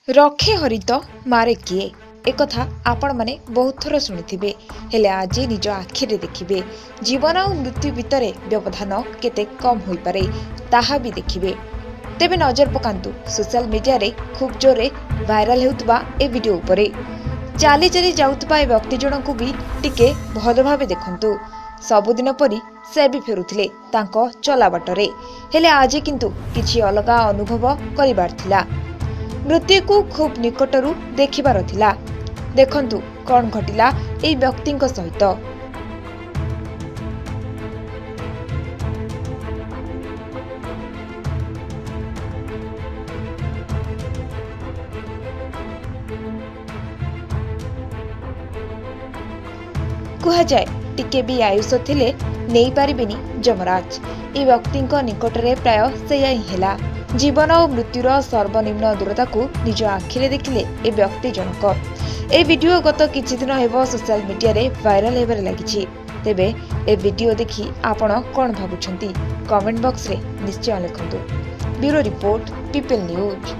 रखे हरित मारे किए एकथा आपण माने बहुत थर शुणिथिबे हेले आज निज आखिरे देखिबे जीवन और मृत्यु भितर व्यवधान केते कम होई पारे ताहा भी देखिबे। तेबे नजर पकांतु सोशल मीडिया रे खूब जोरे वायरल हेउतबा ए वीडियो उपरे चाली चाली जाउतबा ए व्यक्ति जनकु भी टिके भल भाबे देखंतु। सबुदिन परी से भी फेरुथिले तांको चला बाटरे हेले आज किंतु किछि अलगा अनुभव करिबार थिला। मृत्यु को खूब निकटरू देखिबार थिला। देखंतु कौन घटिला एई व्यक्तिंक सहित। कुहा जाए टिके भी आयुष थिले नहीं पारिबेनी जमराज। ए व्यक्तिंक निकटरे प्राय सेया ही हेला। जीवन और मृत्युर सर्वनिम्न दूरता को निज आखिरे देखिले ए व्यक्ति जनक। ए वीडियो गत किछि दिन हेबो सोशल मीडिया रे वायरल हेबार लागिछि। तेबे ए वीडियो देखि आपण कोन भाबुछंती कमेंट बॉक्स रे निश्चय लिखंतु। Bureau report people news.